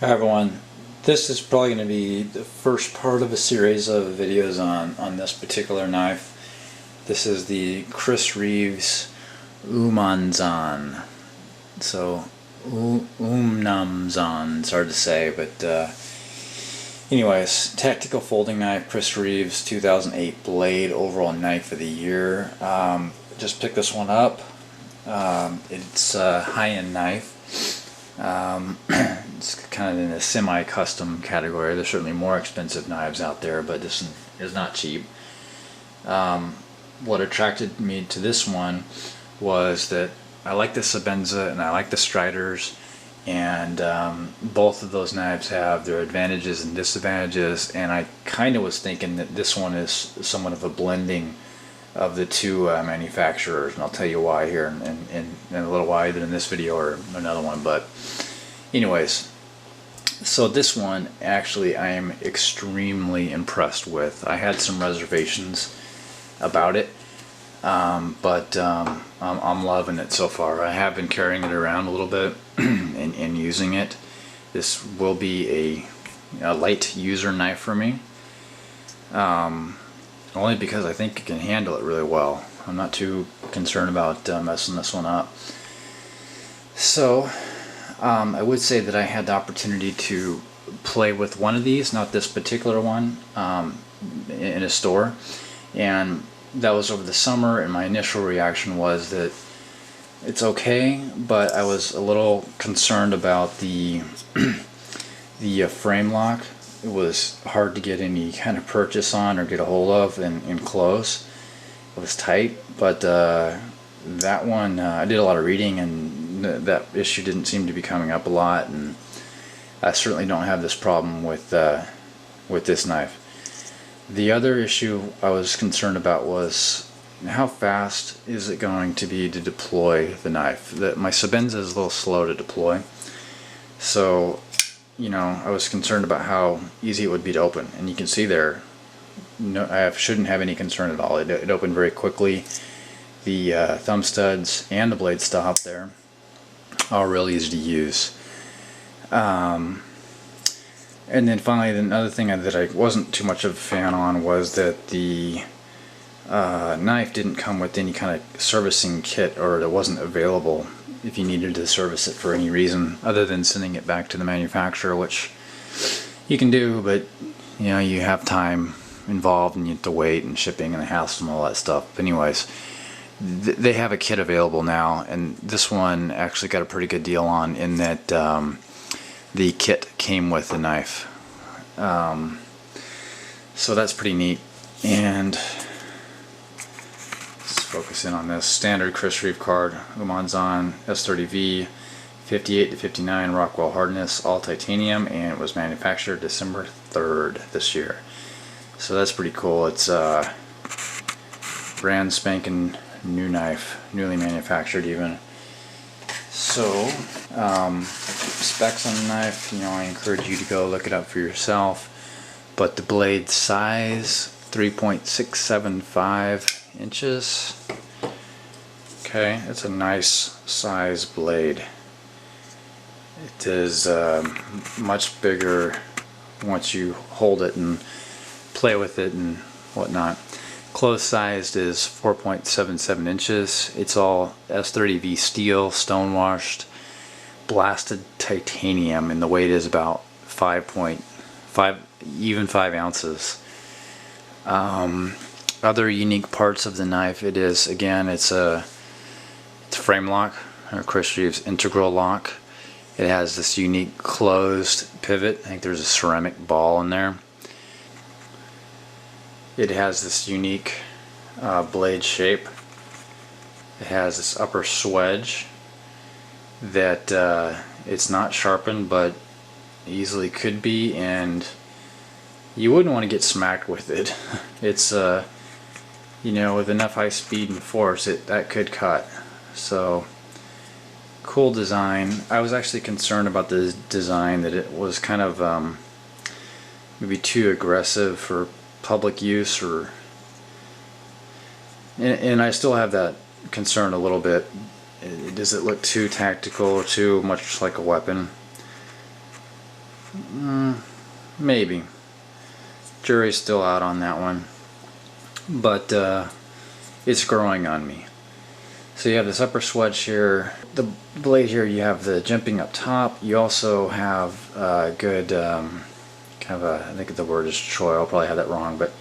Hi everyone, this is probably going to be the first part of a series of videos on this particular knife. This is the Reeves Umnumzaan. So, Umnumzaan, it's hard to say, but anyways, tactical folding knife, Reeves 2008 blade, overall knife of the year. Just picked this one up. It's a high-end knife. It's kind of in a semi-custom category. There's certainly more expensive knives out there, but this is not cheap. What attracted me to this one was that I like the Sebenza and I like the Striders, and both of those knives have their advantages and disadvantages, and I kind of was thinking that this one is somewhat of a blending of the two manufacturers, and I'll tell you why here in a little while, either in this video or another one. But anyways, so this one actually I am extremely impressed with. I had some reservations about it, but I'm loving it so far. I have been carrying it around a little bit and using it. This will be a light user knife for me. Only because I think it can handle it really well. I'm not too concerned about messing this one up. So I would say that I had the opportunity to play with one of these, not this particular one, in a store, and that was over the summer, and my initial reaction was that it's okay, but I was a little concerned about the frame lock. It was hard to get any kind of purchase on or get a hold of and close. It was tight, but that one, I did a lot of reading, and that issue didn't seem to be coming up a lot, and I certainly don't have this problem with this knife. The other issue I was concerned about was how fast is it going to be to deploy the knife. My Sebenza is a little slow to deploy, so you know, I was concerned about how easy it would be to open, and you can see there, no, I shouldn't have any concern at all. It opened very quickly. The thumb studs and the blade stop there are really easy to use. And then finally, another thing that I wasn't too much of a fan on was that the knife didn't come with any kind of servicing kit, or it wasn't available if you needed to service it for any reason other than sending it back to the manufacturer, which you can do, but you know, you have time involved and you have to wait and shipping and the hassle and all that stuff. But anyways, they have a kit available now, and this one actually got a pretty good deal on, in that the kit came with the knife. So that's pretty neat. And focus in on this standard Reeves card, Umnumzaan S30V, 58 to 59 Rockwell hardness, all titanium, and it was manufactured December 3rd this year. So that's pretty cool. It's a brand spanking new knife, newly manufactured even. So specs on the knife, you know, I encourage you to go look it up for yourself. But the blade size, 3.675 inches. Okay, it's a nice size blade. It is much bigger once you hold it and play with it and whatnot. Close sized is 4.77 inches. It's all S30V steel, stone washed, blasted titanium, and the weight is about 5 ounces. Other unique parts of the knife, it is, again, it's a frame lock, or Reeves integral lock. It has this unique closed pivot. I think there's a ceramic ball in there. It has this unique blade shape. It has this upper swedge that it's not sharpened, but easily could be, and you wouldn't want to get smacked with it. It's you know, with enough high speed and force, that could cut. So cool design. I was actually concerned about the design, that it was kind of maybe too aggressive for public use, and I still have that concern a little bit. Does it look too tactical or too much like a weapon? Maybe. Jury's still out on that one. But it's growing on me. So you have this upper swedge here. The blade here, you have the jimping up top. You also have good, kind of a, I think the word is choil. I'll probably have that wrong, but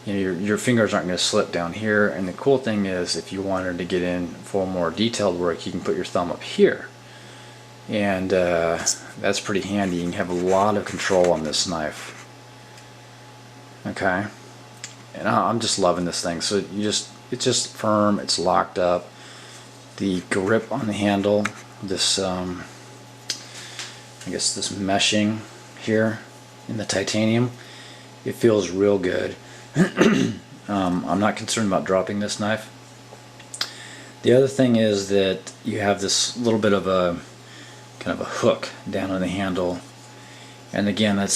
you know, your fingers aren't going to slip down here. And the cool thing is, if you wanted to get in for more detailed work, you can put your thumb up here. And that's pretty handy. You can have a lot of control on this knife. Okay. And I'm just loving this thing. So it's just firm, it's locked up. The grip on the handle, this I guess this meshing here in the titanium, it feels real good. I'm not concerned about dropping this knife. The other thing is that you have this little bit of a kind of a hook down on the handle, and again, it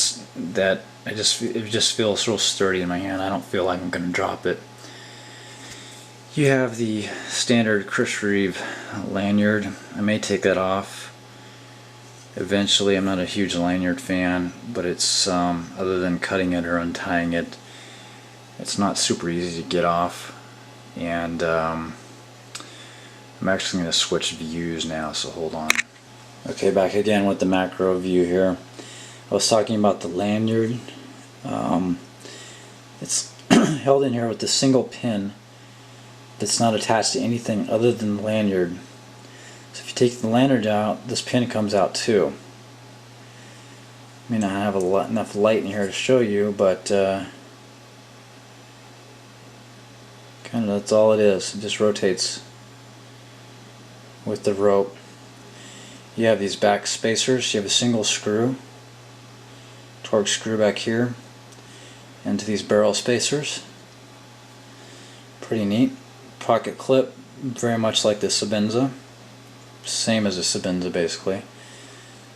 just feels real sturdy in my hand. I don't feel like I'm going to drop it. You have the standard Chris Reeve lanyard. I may take that off eventually. I'm not a huge lanyard fan, but it's other than cutting it or untying it, it's not super easy to get off. And I'm actually going to switch views now, so hold on. Okay, back again with the macro view here. I was talking about the lanyard. It's held in here with a single pin that's not attached to anything other than the lanyard. So if you take the lanyard out, this pin comes out too. I may not have enough light in here to show you, but kind of that's all it is. It just rotates with the rope. You have these back spacers. You have a single screw, torque screw back here, into these barrel spacers. Pretty neat. Pocket clip, very much like the Sabenza. Same as a Sabenza basically.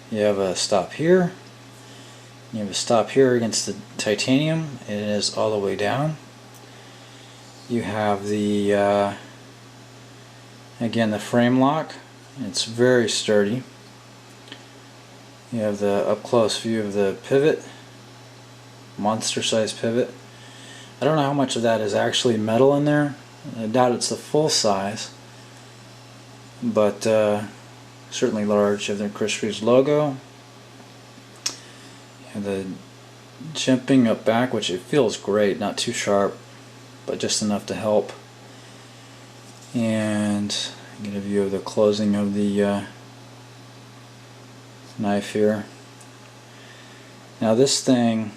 You have a stop here. You have a stop here against the titanium. It is all the way down. You have the again, the frame lock. It's very sturdy. You have the up close view of the pivot, monster size pivot. I don't know how much of that is actually metal in there. I doubt it's the full size, but certainly large. You have the Chris Reeves logo. You have the jimping up back, which it feels great, not too sharp, but just enough to help. And get a view of the closing of the knife here. Now this thing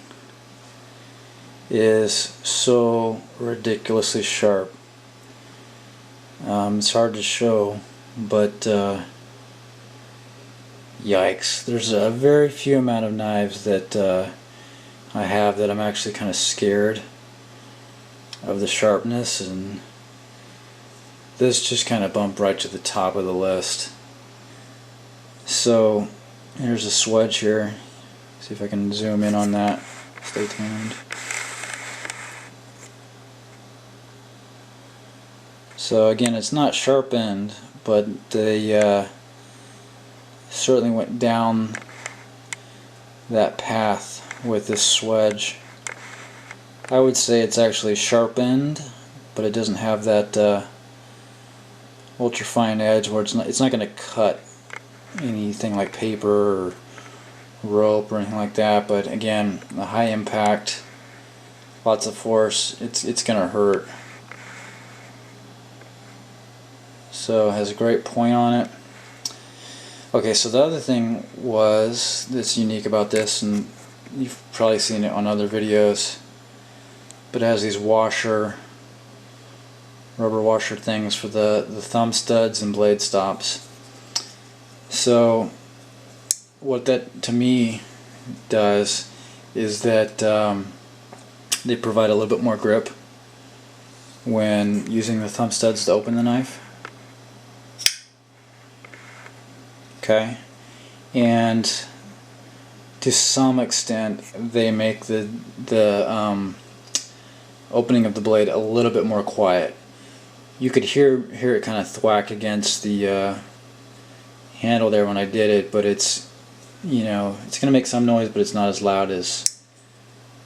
is so ridiculously sharp. It's hard to show, but yikes. There's a very few amount of knives that I have that I'm actually kind of scared of the sharpness, and this just kind of bumped right to the top of the list. So here's a swedge here. See if I can zoom in on that. Stay tuned. So again, it's not sharpened, but they certainly went down that path with this swedge. I would say it's actually sharpened, but it doesn't have that ultra fine edge where it's not going to cut anything like paper or rope or anything like that. But again, the high impact, lots of force, it's going to hurt. So it has a great point on it. Okay, so the other thing that's unique about this, and you've probably seen it on other videos, but it has these rubber washer things for the thumb studs and blade stops. So what that to me does is that they provide a little bit more grip when using the thumb studs to open the knife. Okay, and to some extent they make the opening of the blade a little bit more quiet. You could hear it kind of thwack against the handle there when I did it, but it's you know, it's going to make some noise, but it's not as loud as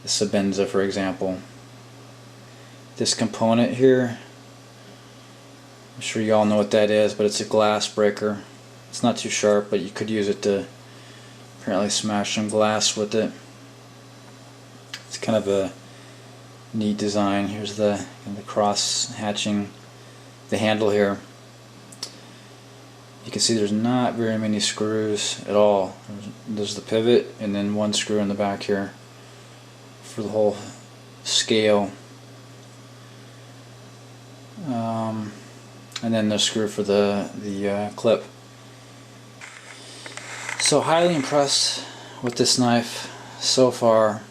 the Sebenza, for example. This component here, I'm sure you all know what that is, but it's a glass breaker. It's not too sharp, but you could use it to apparently smash some glass with it. It's kind of a neat design. Here's the cross hatching, the handle here. You can see there's not very many screws at all. There's the pivot and then one screw in the back here for the whole scale. And then the screw for the clip. So highly impressed with this knife so far.